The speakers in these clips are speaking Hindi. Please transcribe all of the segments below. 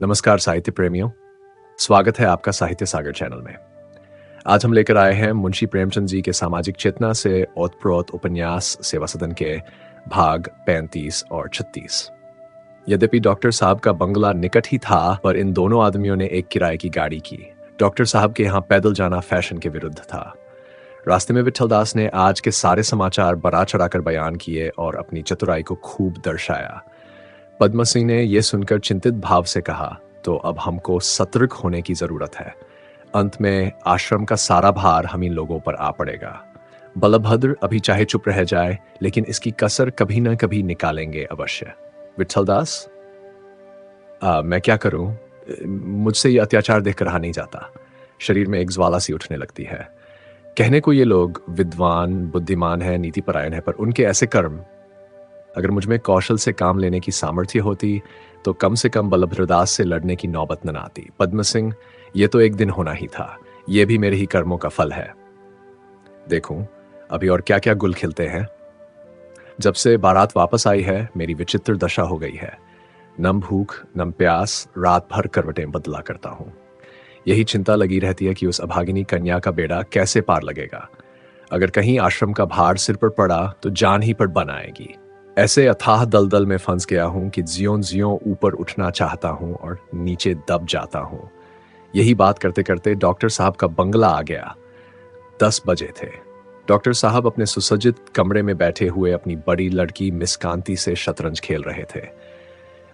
नमस्कार साहित्य प्रेमियों। स्वागत है आपका साहित्य सागर चैनल में। आज हम लेकर आए हैं मुंशी प्रेमचंद जी के सामाजिक चेतना से ओतप्रोत उपन्यास सेवा सदन के भाग 35 और 36। यद्यपि डॉक्टर साहब का बंगला निकट ही था, पर इन दोनों आदमियों ने एक किराए की गाड़ी की। डॉक्टर साहब के यहाँ पैदल जाना फैशन के विरुद्ध था। रास्ते में विट्ठलदास ने आज के सारे समाचार बढ़ा चढ़ाकर बयान किए और अपनी चतुराई को खूब दर्शाया। पद्म सिंह ने यह सुनकर चिंतित भाव से कहा, तो अब हमको सतर्क होने की जरूरत है। अंत में आश्रम का सारा भार हम इन लोगों पर आ पड़ेगा। बलभद्र अभी चाहे चुप रह जाए, लेकिन इसकी कसर कभी न कभी निकालेंगे अवश्य। विट्ठलदास, मैं क्या करूं? मुझसे ये अत्याचार देखकर रहा नहीं जाता। शरीर में एक ज्वाला सी उठने लगती है। कहने को ये लोग विद्वान बुद्धिमान है, नीतिपरायण है, पर उनके ऐसे कर्म। अगर मुझ में कौशल से काम लेने की सामर्थ्य होती तो कम से कम बलभद्रदास से लड़ने की नौबत न आती। पद्म सिंह, ये तो एक दिन होना ही था। ये भी मेरे ही कर्मों का फल है। देखूं अभी और क्या क्या गुल खिलते हैं। जब से बारात वापस आई है, मेरी विचित्र दशा हो गई है। नम भूख नम प्यास, रात भर करवटें बदला करता हूं। यही चिंता लगी रहती है कि उस अभागिनी कन्या का बेड़ा कैसे पार लगेगा। अगर कहीं आश्रम का भार सिर पर पड़ा तो जान ही पर बन आएगी। ऐसे अथाह दलदल में फंस गया हूं कि ज्यों ज्यों ऊपर उठना चाहता हूं और नीचे दब जाता हूं। यही बात करते करते डॉक्टर साहब का बंगला आ गया। 10 बजे थे। डॉक्टर साहब अपने सुसज्जित कमरे में बैठे हुए अपनी बड़ी लड़की मिस कांति से शतरंज खेल रहे थे।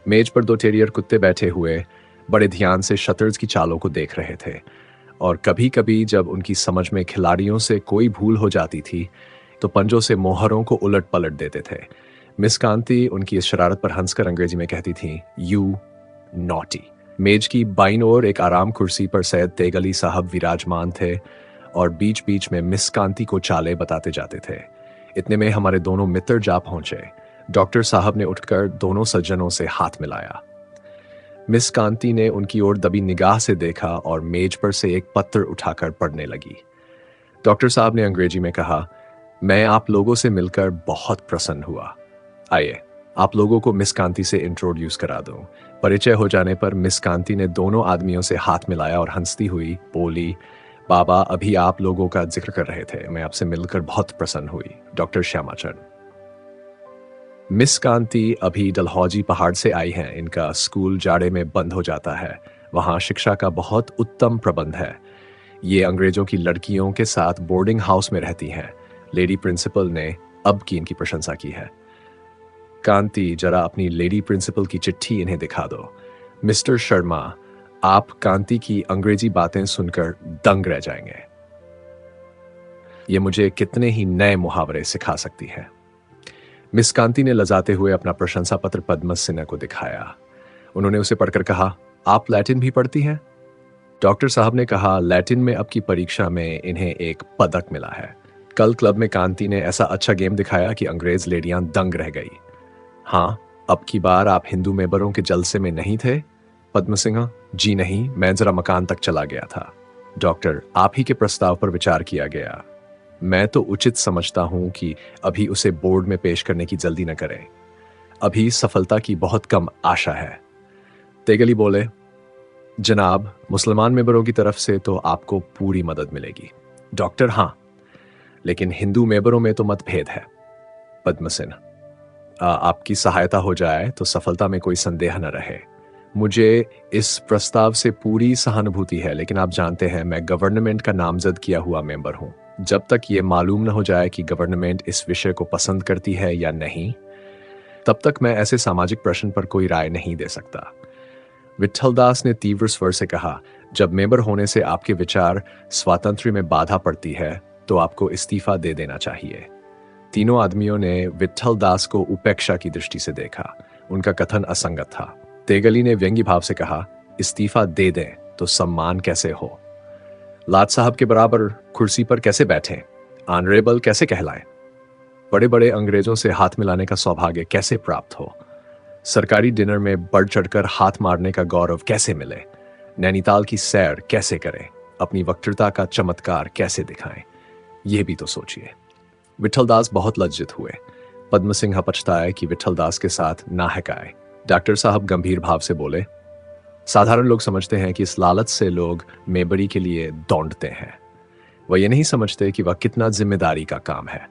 मेज पर 2 टेरियर कुत्ते बैठे हुए बड़े ध्यान से शतरंज की चालों को देख रहे थे, और कभी कभी जब उनकी समझ में खिलाड़ियों से कोई भूल हो जाती थी तो पंजों से मोहरों को उलट पलट देते थे। मिस कांति उनकी इस शरारत पर हंसकर अंग्रेजी में कहती थी, यू नॉटी। मेज की बाईं ओर एक आराम कुर्सी पर सैयद तेगली साहब विराजमान थे और बीच बीच में मिस कांति को चाले बताते जाते थे। इतने में हमारे दोनों मित्र जा पहुंचे। डॉक्टर साहब ने उठकर दोनों सज्जनों से हाथ मिलाया। मिस कांति ने उनकी ओर दबी निगाह से देखा और मेज पर से एक पत्र उठाकर पढ़ने लगी। डॉक्टर साहब ने अंग्रेजी में कहा, मैं आप लोगों से मिलकर बहुत प्रसन्न हुआ। आइए आप लोगों को मिस कांति से इंट्रोड्यूस करा दूं। परिचय हो जाने पर मिस कांति ने दोनों आदमियों से हाथ मिलाया और हंसती हुई बोली, बाबा अभी आप लोगों का जिक्र कर रहे थे, मैं आपसे मिलकर बहुत प्रसन्न हुई। डॉक्टर श्यामाचरण। मिस कांति अभी डलहौजी पहाड़ से आई हैं। इनका स्कूल जाड़े में बंद हो जाता है। वहां शिक्षा का बहुत उत्तम प्रबंध है। ये अंग्रेजों की लड़कियों के साथ बोर्डिंग हाउस में रहती हैं। लेडी प्रिंसिपल ने अब की इनकी प्रशंसा की है। कांति, जरा अपनी लेडी प्रिंसिपल की चिट्ठी इन्हें दिखा दो। मिस्टर शर्मा, आप कांति की अंग्रेजी बातें सुनकर दंग रह जाएंगे। ये मुझे कितने ही नए मुहावरे सिखा सकती है। मिस कांति ने लजाते हुए अपना प्रशंसा पत्र पद्म सिन्हा को दिखाया। उन्होंने उसे पढ़कर कहा, आप लैटिन भी पढ़ती हैं? डॉक्टर साहब ने कहा, लैटिन में अब की परीक्षा में इन्हें एक पदक मिला है। कल क्लब में कांति ने ऐसा अच्छा गेम दिखाया कि अंग्रेज लेडियां दंग रह गई। हाँ, अब की बार आप हिंदू मेंबरों के जलसे में नहीं थे? पद्म सिंह, जी नहीं, मैं जरा मकान तक चला गया था। डॉक्टर, आप ही के प्रस्ताव पर विचार किया गया। मैं तो उचित समझता हूं कि अभी उसे बोर्ड में पेश करने की जल्दी न करें। अभी सफलता की बहुत कम आशा है। तेगली बोले, जनाब, मुसलमान मेंबरों की तरफ से तो आपको पूरी मदद मिलेगी। डॉक्टर, हाँ, लेकिन हिंदू मेंबरों में तो मतभेद है। पद्म सिंह, आपकी सहायता हो जाए तो सफलता में कोई संदेह न रहे। मुझे इस प्रस्ताव से पूरी सहानुभूति है, लेकिन आप जानते हैं मैं गवर्नमेंट का नामजद किया हुआ मेंबर हूं। जब तक ये मालूम न हो जाए कि गवर्नमेंट इस विषय को पसंद करती है या नहीं, तब तक मैं ऐसे सामाजिक प्रश्न पर कोई राय नहीं दे सकता। विट्ठलदास ने तीव्र स्वर से कहा, जब मेंबर होने से आपके विचार स्वातंत्र्य में बाधा पड़ती है तो आपको इस्तीफा दे देना चाहिए। तीनों आदमियों ने विट्ठलदास को उपेक्षा की दृष्टि से देखा। उनका कथन असंगत था। तेगली ने व्यंग्य भाव से कहा, इस्तीफा दे दें तो सम्मान कैसे हो? लाट साहब के बराबर कुर्सी पर कैसे बैठें? ऑनरेबल कैसे कहलाएं? बड़े बड़े अंग्रेजों से हाथ मिलाने का सौभाग्य कैसे प्राप्त हो? सरकारी डिनर में बढ़ चढ़कर हाथ मारने का गौरव कैसे मिले? नैनीताल की सैर कैसे करें? अपनी वक्तृता का चमत्कार कैसे दिखाएं? यह भी तो सोचिए। विट्ठलदास बहुत लज्जित हुए। पद्म सिंह पछताए कि विट्ठलदास के साथ ना हकाए। डॉक्टर साहब गंभीर भाव से बोले, साधारण लोग समझते हैं कि इस लालच से लोग मेबड़ी के लिए दौड़ते हैं। वह ये नहीं समझते कि वह कितना जिम्मेदारी का काम है।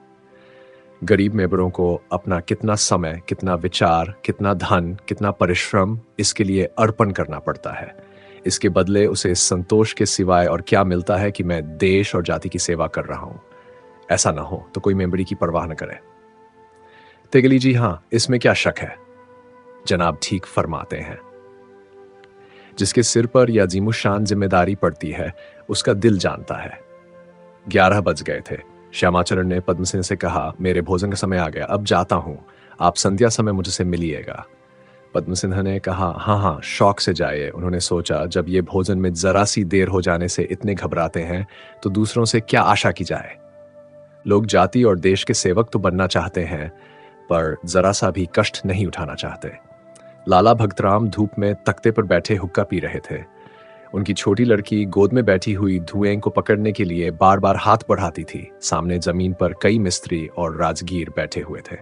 गरीब मेबरों को अपना कितना समय, कितना विचार, कितना धन, कितना परिश्रम इसके लिए अर्पण करना पड़ता है। इसके बदले उसे इस संतोष के सिवाय और क्या मिलता है कि मैं देश और जाति की सेवा कर रहा हूं। ऐसा ना हो तो कोई मेमोरी की परवाह न करे। तेगली जी, हाँ, इसमें क्या शक है? जनाब ठीक फरमाते हैं। जिसके सिर पर यह अजीमुशान जिम्मेदारी पड़ती है, उसका दिल जानता है। 11 बज गए थे। श्यामाचरण ने पद्मसिंह से कहा, मेरे भोजन का समय आ गया, अब जाता हूं। आप संध्या समय मुझसे मिलिएगा। पद्मसिंह ने कहा, हाँ हाँ, शौक से जाइए। उन्होंने सोचा, जब ये भोजन में जरा सी देर हो जाने से इतने घबराते हैं तो दूसरों से क्या आशा की जाए। लोग जाति और देश के सेवक तो बनना चाहते हैं, पर जरा सा भी कष्ट नहीं उठाना चाहते। लाला भक्तराम धूप में तख्ते पर बैठे हुक्का पी रहे थे। उनकी छोटी लड़की गोद में बैठी हुई धुएं को पकड़ने के लिए बार बार हाथ बढ़ाती थी। सामने जमीन पर कई मिस्त्री और राजगीर बैठे हुए थे।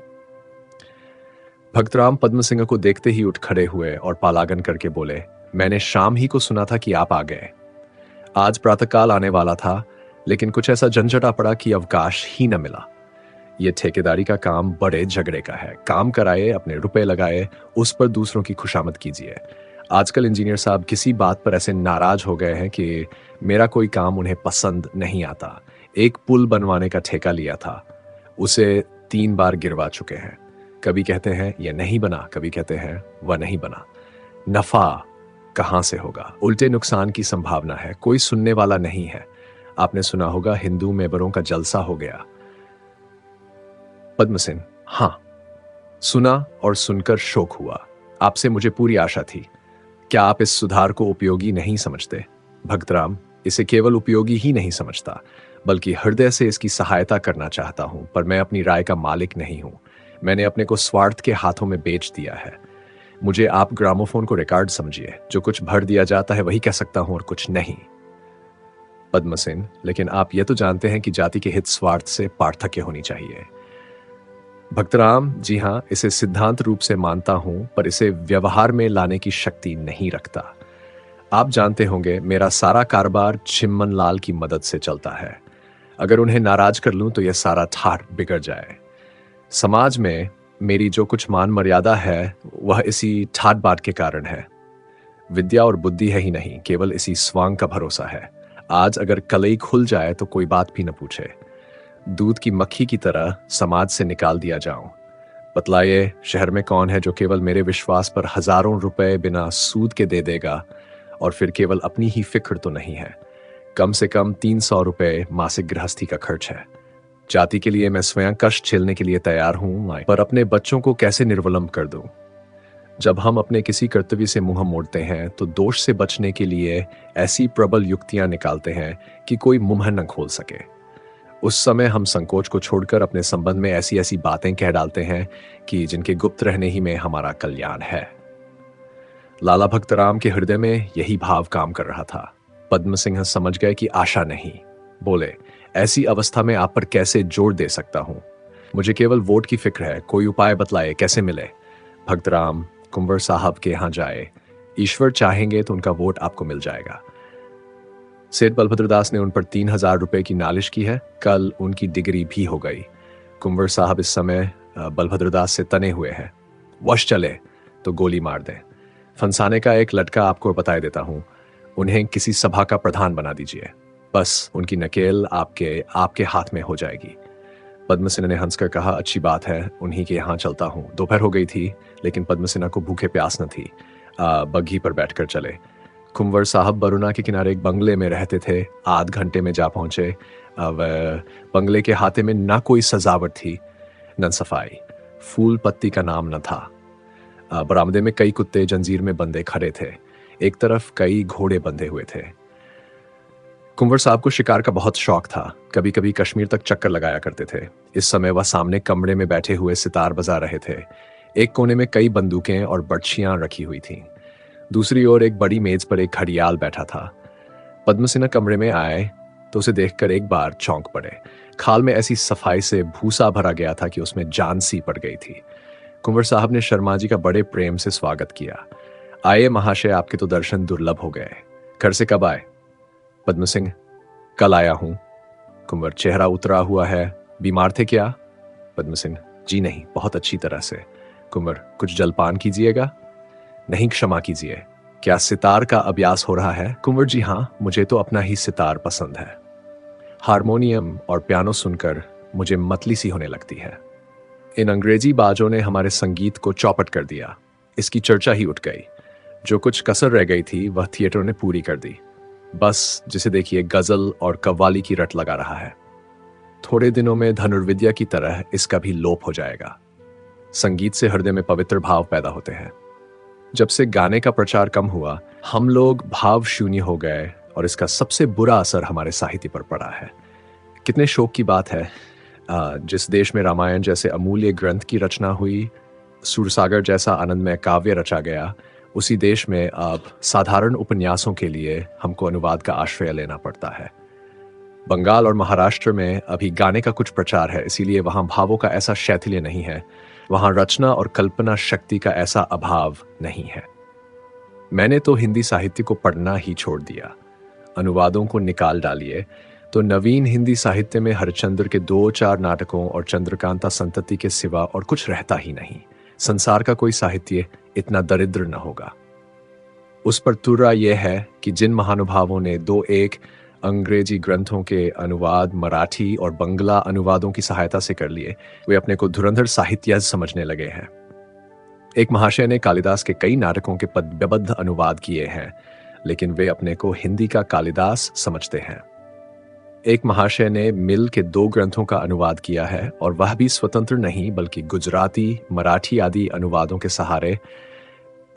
भक्तराम पद्मसिंह को देखते ही उठ खड़े हुए और पालागन करके बोले, मैंने शाम ही को सुना था कि आप आ गए। आज प्रातःकाल आने वाला था, लेकिन कुछ ऐसा झंझटा पड़ा कि अवकाश ही न मिला। ये ठेकेदारी का काम बड़े झगड़े का है। काम कराए, अपने रुपए लगाए, उस पर दूसरों की खुशामद कीजिए। आजकल इंजीनियर साहब किसी बात पर ऐसे नाराज हो गए हैं कि मेरा कोई काम उन्हें पसंद नहीं आता। एक पुल बनवाने का ठेका लिया था, उसे 3 बार गिरवा चुके हैं। कभी कहते हैं यह नहीं बना, कभी कहते हैं वह नहीं बना। नफा कहां से होगा? उल्टे नुकसान की संभावना है। कोई सुनने वाला नहीं है। आपने सुना होगा हिंदू मेंबरों का जलसा हो गया। पद्मसिंह, हां, सुना और सुनकर शोक हुआ। आपसे मुझे पूरी आशा थी। क्या आप इस सुधार को उपयोगी नहीं समझते? भक्तराम, इसे केवल उपयोगी ही नहीं समझता, बल्कि हृदय से इसकी सहायता करना चाहता हूं, पर मैं अपनी राय का मालिक नहीं हूं। मैंने अपने को स्वार्थ के हाथों में बेच दिया है। मुझे आप ग्रामोफोन को रिकॉर्ड समझिए। जो कुछ भर दिया जाता है वही कह सकता हूं और कुछ नहीं। पद्मसिंह, लेकिन आप यह तो जानते हैं कि जाति के हित स्वार्थ से पार्थक्य होनी चाहिए। भक्तराम, जी हां, इसे सिद्धांत रूप से मानता हूं, पर इसे व्यवहार में लाने की शक्ति नहीं रखता। आप जानते होंगे मेरा सारा कारोबार चिम्मन लाल की मदद से चलता है। अगर उन्हें नाराज कर लूं तो यह सारा ठाठ बिगड़ जाए। समाज में मेरी जो कुछ मान मर्यादा है वह इसी ठाट बाट के कारण है। विद्या और बुद्धि है ही नहीं, केवल इसी स्वांग का भरोसा है। आज अगर कलई खुल जाए तो कोई बात भी न पूछे। दूध की मक्खी की तरह समाज से निकाल दिया जाऊं। बतलाइए, शहर में कौन है जो केवल मेरे विश्वास पर हजारों रुपए बिना सूद के दे देगा? और फिर केवल अपनी ही फिक्र तो नहीं है। कम से कम 300 रुपए मासिक गृहस्थी का खर्च है। जाति के लिए मैं स्वयं कष्ट झेलने के लिए तैयार हूं, पर अपने बच्चों को कैसे निर्वलंब कर दूं? जब हम अपने किसी कर्तव्य से मुंह मोड़ते हैं तो दोष से बचने के लिए ऐसी प्रबल युक्तियां निकालते हैं कि कोई मुंह न खोल सके। उस समय हम संकोच को छोड़कर अपने संबंध में ऐसी ऐसी बातें कह डालते हैं कि जिनके गुप्त रहने ही में हमारा कल्याण है। लाला भक्तराम के हृदय में यही भाव काम कर रहा था। पद्मसिंह समझ गए कि आशा नहीं। बोले, ऐसी अवस्था में आप पर कैसे जोर दे सकता हूं? मुझे केवल वोट की फिक्र है। कोई उपाय बतलाए, कैसे मिले? भक्तराम, कुंवर साहब के यहां जाए। ईश्वर चाहेंगे तो उनका वोट आपको मिल जाएगा। सेठ बलभद्रदास ने उन पर 3000 रुपए की नालिश की है। कल उनकी डिग्री भी हो गई। कुंवर साहब इस समय बलभद्रदास से तने हुए हैं। वश चले तो गोली मार दें। फंसाने का एक लटका आपको बताए देता हूं। उन्हें किसी सभा का प्रधान बना दीजिए। बस उनकी नकेल आपके हाथ में हो जाएगी। पद्मसिन्हा ने हंसकर कहा, अच्छी बात है, उन्हीं के यहाँ चलता हूं। दोपहर हो गई थी, लेकिन पद्मसिन्हा को भूखे प्यास न थी। बग्घी पर बैठकर चले। कुंवर साहब बरुणा के किनारे एक बंगले में रहते थे। आध घंटे में जा पहुंचे। वह बंगले के हाथे में ना कोई सजावट थी, न सफाई। फूल पत्ती का नाम न था। बरामदे में कई कुत्ते जंजीर में बंधे खड़े थे। एक तरफ कई घोड़े बंधे हुए थे। कुंवर साहब को शिकार का बहुत शौक था। कभी कभी कश्मीर तक चक्कर लगाया करते थे। इस समय वह सामने कमरे में बैठे हुए सितार बजा रहे थे। एक कोने में कई बंदूकें और बर्छियां रखी हुई थीं। दूसरी ओर एक बड़ी मेज पर एक घड़ियाल बैठा था। पद्मसिन्हा कमरे में आए तो उसे देखकर एक बार चौंक पड़े। खाल में ऐसी सफाई से भूसा भरा गया था कि उसमें जान सी पड़ गई थी। कुंवर साहब ने शर्मा जी का बड़े प्रेम से स्वागत किया। आइए महाशय, आपके तो दर्शन दुर्लभ हो गए। घर से कब आए? पद्म सिंह, कल आया हूं। कुंवर, चेहरा उतरा हुआ है, बीमार थे क्या? पद्म सिंह, जी नहीं, बहुत अच्छी तरह से। कुंवर, कुछ जलपान कीजिएगा? नहीं, क्षमा कीजिए। क्या सितार का अभ्यास हो रहा है? कुंवर, जी हाँ, मुझे तो अपना ही सितार पसंद है। हारमोनियम और पियानो सुनकर मुझे मतली सी होने लगती है। इन अंग्रेजी बाजों ने हमारे संगीत को चौपट कर दिया। इसकी चर्चा ही उठ गई। जो कुछ कसर रह गई थी वह थिएटर ने पूरी कर दी। बस जिसे देखिए गजल और कव्वाली की रट लगा रहा है। थोड़े दिनों में धनुर्विद्या की तरह इसका भी लोप हो जाएगा। संगीत से हृदय में पवित्र भाव पैदा होते हैं। जब से गाने का प्रचार कम हुआ, हम लोग भाव शून्य हो गए और इसका सबसे बुरा असर हमारे साहित्य पर पड़ा है। कितने शोक की बात है, जिस देश में रामायण जैसे अमूल्य ग्रंथ की रचना हुई, सूरसागर जैसा आनंदमय काव्य रचा गया, उसी देश में अब साधारण उपन्यासों के लिए हमको अनुवाद का आश्रय लेना पड़ता है। बंगाल और महाराष्ट्र में अभी गाने का कुछ प्रचार है, इसीलिए वहां भावों का ऐसा शैथिल्य नहीं है, वहां रचना और कल्पना शक्ति का ऐसा अभाव नहीं है। मैंने तो हिंदी साहित्य को पढ़ना ही छोड़ दिया। अनुवादों को निकाल डालिए तो नवीन हिंदी साहित्य में हरिश्चंद्र के 2-4 नाटकों और चंद्रकांता संतति के सिवा और कुछ रहता ही नहीं। संसार का कोई साहित्य इतना दरिद्र न होगा। उस पर तुर्रा यह है कि जिन महानुभावों ने 2-1 अंग्रेजी ग्रंथों के अनुवाद मराठी और बंगला अनुवादों की सहायता से कर लिए, वे अपने को धुरंधर साहित्यज समझने लगे हैं। एक महाशय ने कालिदास के कई नाटकों के पद्यबद्ध अनुवाद किए हैं, लेकिन वे अपने को हिंदी का कालिदास समझते हैं। एक महाशय ने मिल के 2 ग्रंथों का अनुवाद किया है, और वह भी स्वतंत्र नहीं बल्कि गुजराती, मराठी आदि अनुवादों के सहारे,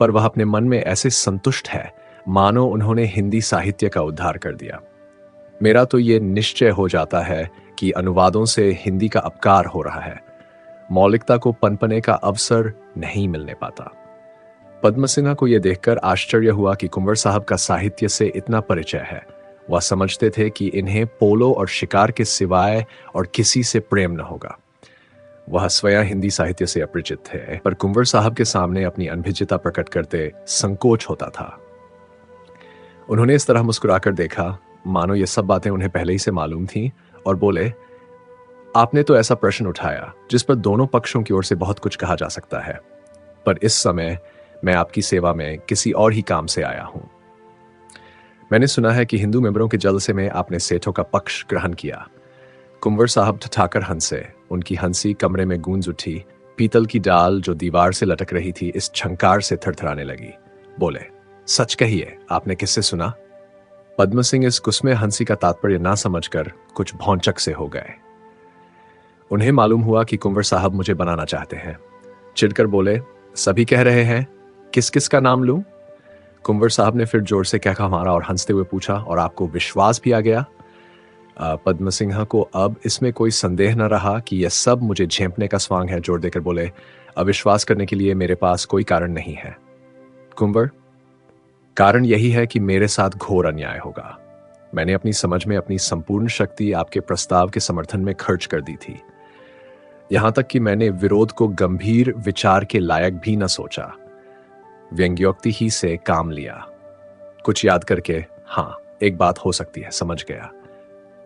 पर वह अपने मन में ऐसे संतुष्ट है मानो उन्होंने हिंदी साहित्य का उद्धार कर दिया। मेरा तो ये निश्चय हो जाता है कि अनुवादों से हिंदी का अपकार हो रहा है। मौलिकता को पनपने का अवसर नहीं मिलने पाता। पद्म सिन्हा को यह देखकर आश्चर्य हुआ कि कुंवर साहब का साहित्य से इतना परिचय है। वह समझते थे कि इन्हें पोलो और शिकार के सिवाय और किसी से प्रेम न होगा। वह स्वयं हिंदी साहित्य से अपरिचित थे, पर कुंवर साहब के सामने अपनी अनभिज्ञता प्रकट करते संकोच होता था। उन्होंने इस तरह मुस्कुराकर देखा मानो ये सब बातें उन्हें पहले ही से मालूम थीं, और बोले, आपने तो ऐसा प्रश्न उठाया जिस पर दोनों पक्षों की ओर से बहुत कुछ कहा जा सकता है, पर इस समय मैं आपकी सेवा में किसी और ही काम से आया हूं। मैंने सुना है कि हिंदू मेंबरों के जलसे में आपने सेठों का पक्ष ग्रहण किया। कुंवर साहब ठठाकर हंसे। उनकी हंसी कमरे में गूंज उठी। पीतल की डाल जो दीवार से लटक रही थी इस झंकार से थरथराने लगी। बोले, सच कहिए, आपने किससे सुना? पद्म सिंह इस कुस्मे हंसी का तात्पर्य ना समझकर कुछ भौंचक से हो गए। उन्हें मालूम हुआ कि कुंवर साहब मुझे बनाना चाहते हैं। चिढ़कर बोले, सभी कह रहे हैं, किस किस का नाम लूं? कुंवर साहब ने फिर जोर से कहका मारा और हंसते हुए पूछा, और आपको विश्वास भी आ गया? पद्म सिंह को अब इसमें कोई संदेह न रहा कि यह सब मुझे झेंपने का स्वांग है। जोर देकर बोले, अविश्वास करने के लिए मेरे पास कोई कारण नहीं है। कुंवर, कारण यही है कि मेरे साथ घोर अन्याय होगा। मैंने अपनी समझ में अपनी संपूर्ण शक्ति आपके प्रस्ताव के समर्थन में खर्च कर दी थी। यहां तक कि मैंने विरोध को गंभीर विचार के लायक भी न सोचा, व्यंग्योक्ति ही से काम लिया। कुछ याद करके, हाँ, एक बात हो सकती है, समझ गया।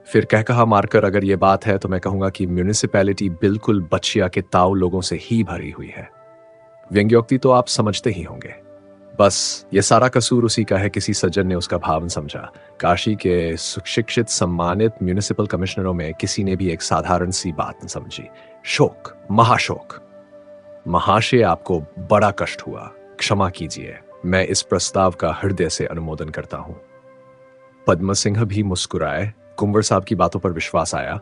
फिर कह कहा मारकर, अगर यह बात है तो मैं कहूंगा कि म्यूनिसिपैलिटी बिल्कुल बचिया के ताऊ लोगों से ही भरी हुई है। व्यंग्योक्ति तो आप समझते ही होंगे। बस ये सारा कसूर उसी का है। किसी सज्जन ने उसका भावन समझा। काशी के सुशिक्षित सम्मानित म्यूनिसिपल कमिश्नरों में किसी ने भी एक साधारण सी बात न समझी। शोक, महाशोक। महाशय, आपको बड़ा कष्ट हुआ, क्षमा कीजिए। मैं इस प्रस्ताव का हृदय से अनुमोदन करता हूं। पद्म सिंह भी मुस्कुराए। कुंवर साहब की बातों पर विश्वास आया।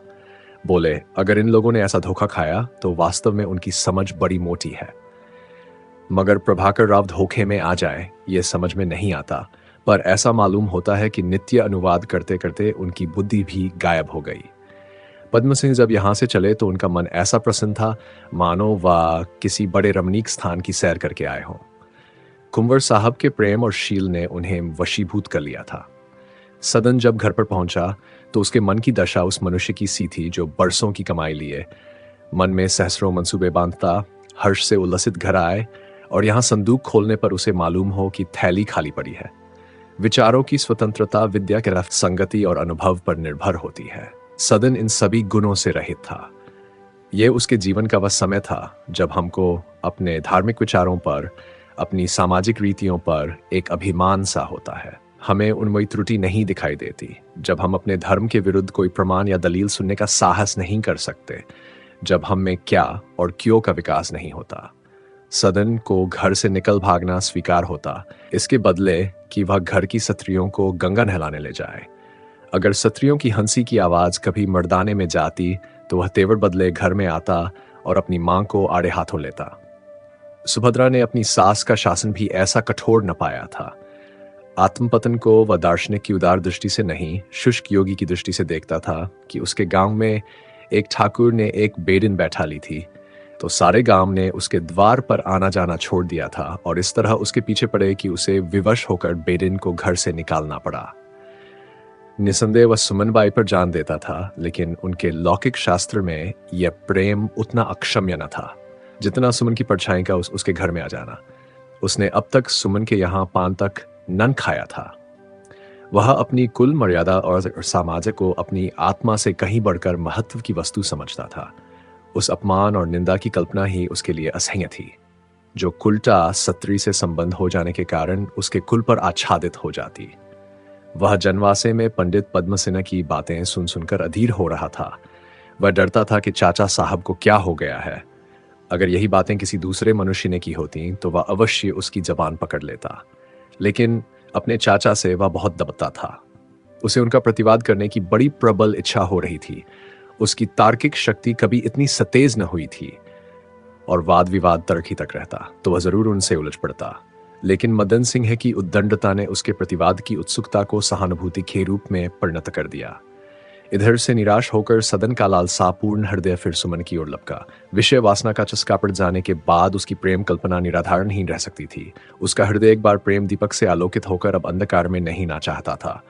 बोले, अगर इन लोगों ने ऐसा धोखा खाया तो वास्तव में उनकी समझ बड़ी मोटी है, मगर प्रभाकर राव धोखे में आ जाए ये समझ में नहीं आता। पर ऐसा मालूम होता है कि नित्य अनुवाद करते करते उनकी बुद्धि भी गायब हो गई। पद्म सिंह जब यहां से चले तो उनका मन ऐसा प्रसन्न था मानो वह किसी बड़े रमणीक स्थान की सैर करके आए हों। कुंवर साहब के प्रेम और शील ने उन्हें वशीभूत कर लिया था। सदन जब घर पर पहुंचा तो उसके मन की दशा उस मनुष्य की सी थी जो बरसों की कमाई लिए मन में सहस्रों मंसूबे बांधता, हर्ष से उल्लसित घर आए और यहाँ संदूक खोलने पर उसे मालूम हो कि थैली खाली पड़ी है। विचारों की स्वतंत्रता विद्या के रफ्त, संगति और अनुभव पर निर्भर होती है। सदन इन सभी गुणों से रहित था। ये उसके जीवन का वह समय था जब हमको अपने धार्मिक विचारों पर, अपनी सामाजिक रीतियों पर एक अभिमान सा होता है। हमें उनमें त्रुटि नहीं दिखाई देती जब हम अपने धर्म के विरुद्ध कोई प्रमाण या दलील सुनने का साहस नहीं कर सकते, जब हम में क्या और क्यों का विकास नहीं होता। सदन को घर से निकल भागना स्वीकार होता, इसके बदले कि वह घर की स्त्रियों को गंगा नहलाने ले जाए। अगर स्त्रियों की हंसी की आवाज कभी मर्दाने में जाती तो वह तेवर बदले घर में आता और अपनी मां को आड़े हाथों लेता। सुभद्रा ने अपनी सास का शासन भी ऐसा कठोर न पाया था। आत्मपतन को वह दार्शनिक की उदार दृष्टि से नहीं, शुष्क योगी की दृष्टि से देखता था कि उसके गांव में एक ठाकुर ने एक बेडिन बैठा ली थी तो सारे गांव ने उसके द्वार पर आना जाना छोड़ दिया था और इस तरह उसके पीछे पड़े कि उसे विवश होकर बेडिन को घर से निकालना पड़ा। निसंदेह वह सुमनबाई पर जान देता था, लेकिन उनके लौकिक शास्त्र में यह प्रेम उतना अक्षम्य न था जितना सुमन की परछाई का उसके घर में आ जाना। उसने अब तक सुमन के यहाँ पान तक नन खाया था। वह अपनी कुल मर्यादा और सामाजिक को अपनी आत्मा से कहीं बढ़कर महत्व की वस्तु समझता था। उस अपमान और निंदा की कल्पना ही उसके लिए असह्य थी, जो कुलटा सत्री से संबंध हो जाने के कारण उसके कुल पर आच्छादित हो जाती। वह जनवासे में पंडित पद्मसेना की बातें सुन सुनकर अधीर हो रहा था। वह डरता था कि चाचा साहब को क्या हो गया है। अगर यही बातें किसी दूसरे मनुष्य ने की होती तो वह अवश्य उसकी जबान पकड़ लेता, लेकिन अपने चाचा से वह बहुत दबता था। उसे उनका प्रतिवाद करने की बड़ी प्रबल इच्छा हो रही थी। उसकी तार्किक शक्ति कभी इतनी सतेज न हुई थी और वाद विवाद तर्क ही तक रहता तो वह जरूर उनसे उलझ पड़ता। लेकिन मदन सिंह की उद्दंडता ने उसके प्रतिवाद की उत्सुकता को सहानुभूति के रूप में परिणत कर दिया। इधर से निराश होकर सदन का लालसा पूर्ण हृदय फिर सुमन की ओर लपका। विषय वासना का चस्का पड़ जाने के बाद उसकी प्रेम कल्पना निराधार नहीं रह सकती थी। उसका हृदय एक बार प्रेम दीपक से आलोकित होकर अब अंधकार में नहीं ना चाहता था।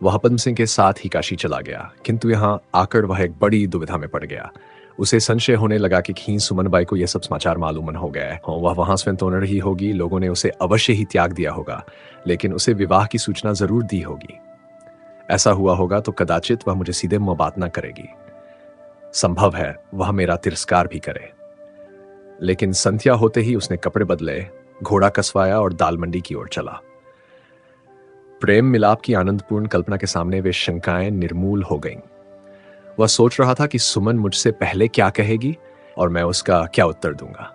वह पद्म सिंह के साथ ही काशी चला गया, किंतु यहाँ आकर वह एक बड़ी दुविधा में पड़ गया। उसे संशय होने लगा कि कहीं सुमनबाई को यह सब समाचार मालूम हो गया है। वह वहां स्वयं तो न रही होगी, लोगों ने उसे अवश्य ही त्याग दिया होगा, लेकिन उसे विवाह की सूचना जरूर दी होगी। ऐसा हुआ होगा तो कदाचित वह मुझे सीधे मुंह बात न करेगी। संभव है वह मेरा तिरस्कार भी करे। लेकिन संध्या होते ही उसने कपड़े बदले, घोड़ा कसवाया और दाल मंडी की ओर चला। प्रेम मिलाप की आनंदपूर्ण कल्पना के सामने वे शंकाएं निर्मूल हो गईं। वह सोच रहा था कि सुमन मुझसे पहले क्या कहेगी और मैं उसका क्या उत्तर दूंगा।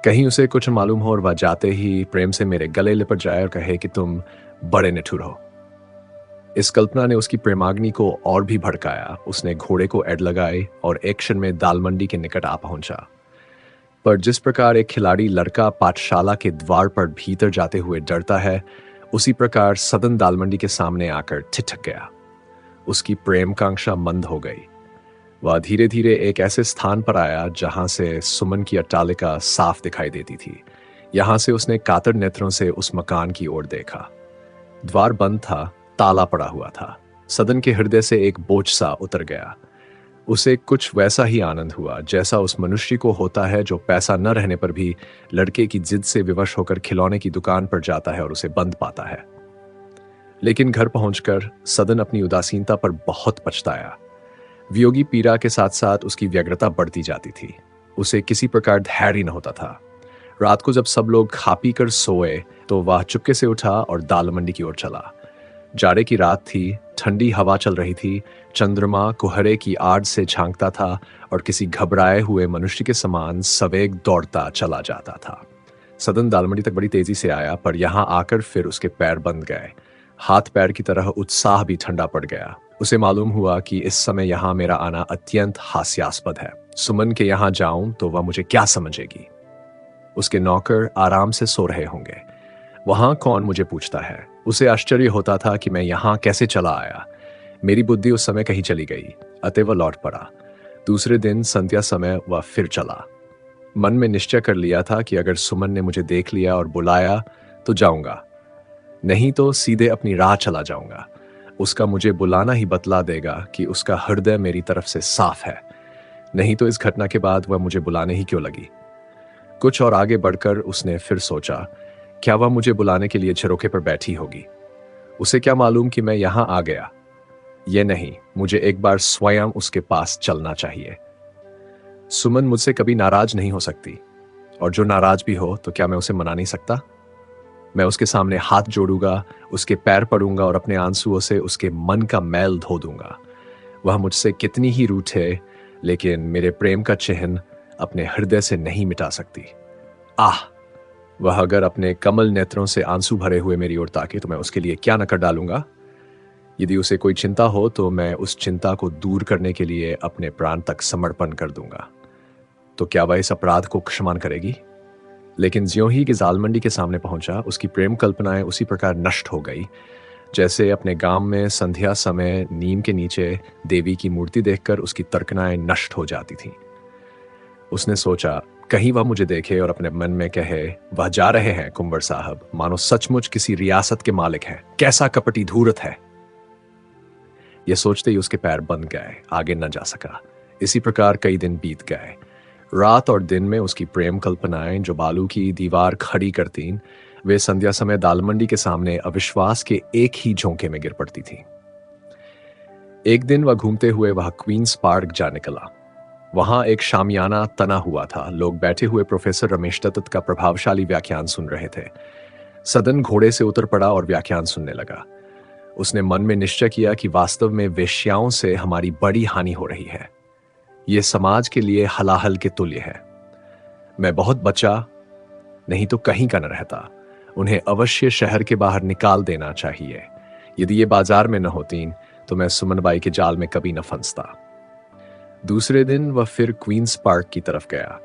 कहीं उसे कुछ मालूम हो और वह जाते ही प्रेम से मेरे गले लिपट जाए और कहे कि तुम बड़े निठुर हो। इस कल्पना ने उसकी प्रेमाग्नि को और भी भड़काया। उसने घोड़े को एड़ लगाई और एक क्षण में दाल मंडी के निकट आ पहुंचा। पर जिस प्रकार एक खिलाड़ी लड़का पाठशाला के द्वार पर भीतर जाते हुए डरता है, उसी प्रकार सदन दाल मंडी के सामने आकर ठिठक गया। उसकी प्रेम कांक्षा मंद हो गई। वह धीरे धीरे एक ऐसे स्थान पर आया जहां से सुमन की अट्टालिका साफ दिखाई देती थी। यहां से उसने कातर नेत्रों से उस मकान की ओर देखा। द्वार बंद था, ताला पड़ा हुआ था। सदन के हृदय से एक बोझ सा उतर गया। उसे कुछ वैसा ही आनंद हुआ जैसा उस मनुष्य को होता है जो पैसा न रहने पर भी लड़के की जिद से विवश होकर खिलौने की दुकान पर जाता है और उसे बंद पाता है। लेकिन घर पहुंचकर सदन अपनी उदासीनता पर बहुत पछताया। वियोगी पीड़ा के साथ साथ उसकी व्यग्रता बढ़ती जाती थी। उसे किसी प्रकार धैर्य न होता था। रात को जब सब लोग खा पी कर सोए तो वह चुपके से उठा और दाल मंडी की ओर चला। जाड़े की रात थी, ठंडी हवा चल रही थी। चंद्रमा कुहरे की आड़ से झांकता था और किसी घबराए हुए मनुष्य के समान सवेग दौड़ता चला जाता था। सदन दालमंडी तक बड़ी तेजी से आया, पर यहां आकर फिर उसके पैर बंध गए। हाथ पैर की तरह उत्साह भी ठंडा पड़ गया। उसे मालूम हुआ कि इस समय यहां मेरा आना अत्यंत हास्यास्पद है। सुमन के यहां जाऊं तो वह मुझे क्या समझेगी। उसके नौकर आराम से सो रहे होंगे। वहां कौन मुझे पूछता है। उसे आश्चर्य होता था कि मैं यहां कैसे चला आया। मेरी बुद्धि उस समय कहीं चली गई, अतः वह लौट पड़ा। दूसरे दिन संध्या समय वह फिर चला। मन में निश्चय कर लिया था कि अगर सुमन ने मुझे देख लिया और बुलाया तो जाऊंगा, नहीं तो सीधे अपनी राह चला जाऊंगा। उसका मुझे बुलाना ही बतला देगा कि उसका हृदय मेरी तरफ से साफ है। नहीं तो इस घटना के बाद वह मुझे बुलाने ही क्यों लगी। कुछ और आगे बढ़कर उसने फिर सोचा, क्या वह मुझे बुलाने के लिए झरोखे पर बैठी होगी? उसे क्या मालूम कि मैं यहां आ गया? ये नहीं, मुझे एक बार स्वयं उसके पास चलना चाहिए। सुमन मुझसे कभी नाराज नहीं हो सकती, और जो नाराज भी हो तो क्या मैं उसे मना नहीं सकता? मैं उसके सामने हाथ जोड़ूंगा, उसके पैर पड़ूंगा और अपने आंसुओं से उसके मन का मैल धो दूंगा। वह मुझसे कितनी ही रूठे, लेकिन मेरे प्रेम का चिन्ह अपने हृदय से नहीं मिटा सकती। आह! वह अगर अपने कमल नेत्रों से आंसू भरे हुए मेरी ओर ताके तो मैं उसके लिए क्या न कर डालूंगा। यदि उसे कोई चिंता हो तो मैं उस चिंता को दूर करने के लिए अपने प्राण तक समर्पण कर दूंगा। तो क्या वह इस अपराध को क्षमा करेगी? लेकिन ज्यों ही गिजाल मंडी के सामने पहुंचा, उसकी प्रेम कल्पनाएं उसी प्रकार नष्ट हो गई, जैसे अपने गांव में संध्या समय नीम के नीचे देवी की मूर्ति देखकर उसकी तर्कनाएं नष्ट हो जाती थीं। उसने सोचा, कहीं वह मुझे देखे और अपने मन में कहे, वह जा रहे हैं कुंवर साहब, मानो सचमुच किसी रियासत के मालिक हैं। कैसा कपटी धूर्त है। यह सोचते ही उसके पैर बंद गए, आगे न जा सका। इसी प्रकार कई दिन बीत गए। रात और दिन में उसकी प्रेम कल्पनाएं जो बालू की दीवार खड़ी करती, वे संध्या समय दालमंडी के सामने अविश्वास के एक ही झोंके में गिर पड़ती थी। एक दिन वह घूमते हुए वह क्वींस पार्क जा निकला। वहां एक शामियाना तना हुआ था। लोग बैठे हुए प्रोफेसर रमेश दत्त का प्रभावशाली व्याख्यान सुन रहे थे। सदन घोड़े से उतर पड़ा और व्याख्यान सुनने लगा। उसने मन में निश्चय किया कि वास्तव में वेश्याओं से हमारी बड़ी हानि हो रही है। यह समाज के लिए हलाहल के तुल्य है। मैं बहुत बचा, नहीं तो कहीं का न रहता। उन्हें अवश्य शहर के बाहर निकाल देना चाहिए। यदि ये बाजार में न होती तो मैं सुमनबाई के जाल में कभी न फंसता। दूसरे दिन वह फिर क्वींस पार्क की तरफ गया।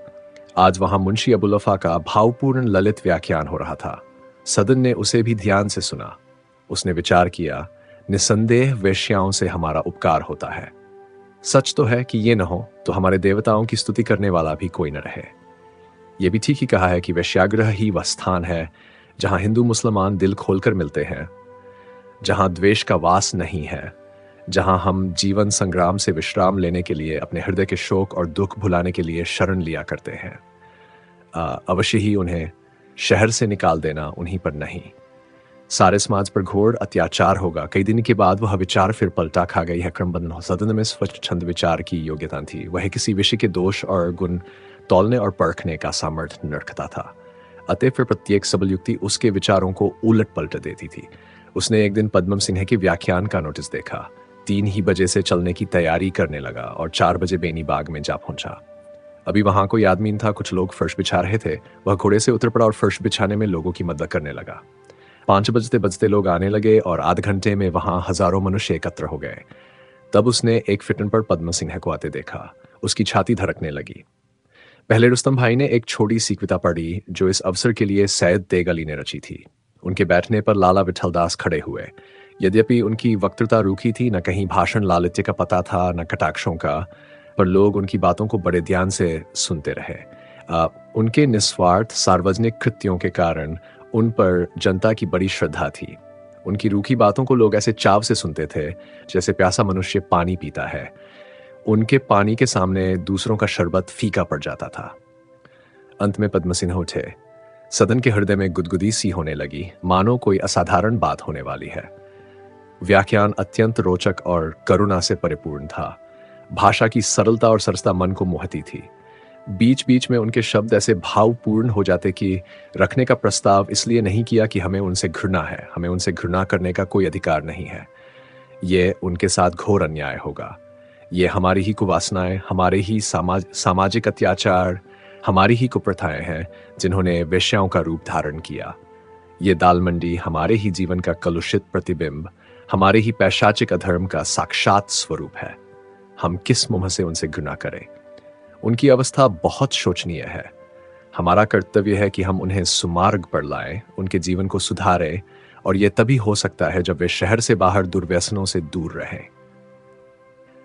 आज वहां मुंशी अबुलफा का भावपूर्ण ललित व्याख्यान हो रहा था। सदन ने उसे भी ध्यान से सुना। उसने विचार किया, निसंदेह वेश्याओं से हमारा उपकार होता है। सच तो है कि ये न हो तो हमारे देवताओं की स्तुति करने वाला भी कोई न रहे। यह भी ठीक ही कहा है कि वेश्यागृह ही वह स्थान है जहां हिंदू मुसलमान दिल खोलकर मिलते हैं, जहां द्वेष का वास नहीं है, जहां हम जीवन संग्राम से विश्राम लेने के लिए अपने हृदय के शोक और दुख भुलाने के लिए शरण लिया करते हैं। अवश्य ही उन्हें शहर से निकाल देना उन्हीं पर नहीं। सारे समाज पर घोर अत्याचार होगा। कई दिन के बाद वह विचार फिर पलटा खा गई है। क्रमबद्ध सदन में स्वच्छंद विचार की योग्यता थी। वह किसी विषय के दोष और गुण तौलने और परखने का सामर्थ्य न रखता था। अतः फिर प्रत्येक सबल युक्ति उसके विचारों को उलट पलट देती थी। उसने एक दिन पद्मम सिन्हा के व्याख्यान का नोटिस देखा। 3 ही बजे से चलने की तैयारी करने लगा और 4 बजे बेनी बाग में जा पहुंचा। अभी वहां कोई आदमी न था। कुछ लोग फर्श बिछा रहे थे। वह घोड़े से उतर पड़ा और फर्श बिछाने में लोगों की मदद करने लगा। 5 बजते बजते लोग आने लगे और आध घंटे में वहां हजारों मनुष्य एकत्र हो गए। तब उसने एक फिटन पर पद्म सिन्हा को आते देखा। उसकी छाती धड़कने लगी। पहले रुस्तम भाई ने एक छोटी सी कविता पढ़ी जो इस अवसर के लिए सैयद तेग अली ने रची थी। उनके बैठने पर लाला विठलदास खड़े हुए। यद्यपि उनकी वक्तृता रूखी थी, न कहीं भाषण लालित्य का पता था, न कटाक्षों का, पर लोग उनकी बातों को बड़े ध्यान से सुनते रहे। उनके निस्वार्थ सार्वजनिक कृत्यों के कारण उन पर जनता की बड़ी श्रद्धा थी। उनकी रूखी बातों को लोग ऐसे चाव से सुनते थे जैसे प्यासा मनुष्य पानी पीता है। उनके पानी के सामने दूसरों का शरबत फीका पड़ जाता था। अंत में पद्म सिन्हा उठे। सदन के हृदय में गुदगुदी सी होने लगी, मानो कोई असाधारण बात होने वाली है। व्याख्यान अत्यंत रोचक और करुणा से परिपूर्ण था। भाषा की सरलता और सरसता मन को मोहती थी। बीच बीच में उनके शब्द ऐसे भावपूर्ण हो जाते कि रखने का प्रस्ताव इसलिए नहीं किया कि हमें उनसे घृणा है। हमें उनसे घृणा करने का कोई अधिकार नहीं है। ये उनके साथ घोर अन्याय होगा। ये हमारी ही कुवासनाएं, हमारे ही सामाजिक अत्याचार, हमारी ही कुप्रथाएं हैं जिन्होंने वेश्याओं का रूप धारण किया। ये दालमंडी हमारे ही जीवन का कलुषित प्रतिबिंब, हमारे ही पैशाचिक अधर्म का साक्षात स्वरूप है। हम किस मुंह से उनसे घृणा करें? उनकी अवस्था बहुत शोचनीय है। हमारा कर्तव्य है कि हम उन्हें सुमार्ग पर लाएं, उनके जीवन को सुधारें, और यह तभी हो सकता है जब वे शहर से बाहर दुर्व्यसनों से दूर रहें।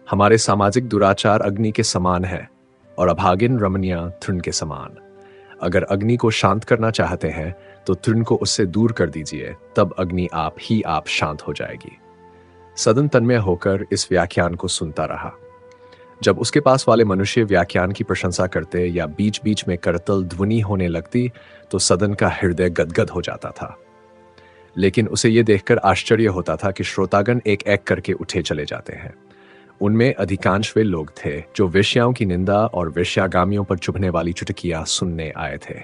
हमारे सामाजिक दुराचार अग्नि के समान है और अभागिन रमणियां तृण के समान। अगर अग्नि को शांत करना चाहते हैं तो तृण को उससे दूर कर दीजिए, तब अग्नि आप ही आप शांत हो जाएगी। सदन तन्मय होकर इस व्याख्यान को सुनता रहा। जब उसके पास वाले मनुष्य व्याख्यान की प्रशंसा करते या बीच बीच में करतल ध्वनि होने लगती तो सदन का हृदय गदगद हो जाता था। लेकिन उसे ये देखकर आश्चर्य होता था कि श्रोतागण एक एक करके उठे चले जाते हैं। उनमें अधिकांश वे लोग थे जो वेश्याओं की निंदा और वेश्यागामियों पर चुभने वाली चुटकियां सुनने आए थे।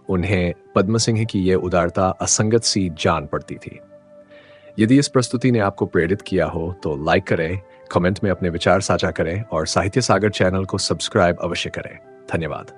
उन्हें पद्म सिंह की ये उदारता असंगत सी जान पड़ती थी। यदि इस प्रस्तुति ने आपको प्रेरित किया हो तो लाइक करें, कमेंट में अपने विचार साझा करें और साहित्य सागर चैनल को सब्सक्राइब अवश्य करें। धन्यवाद।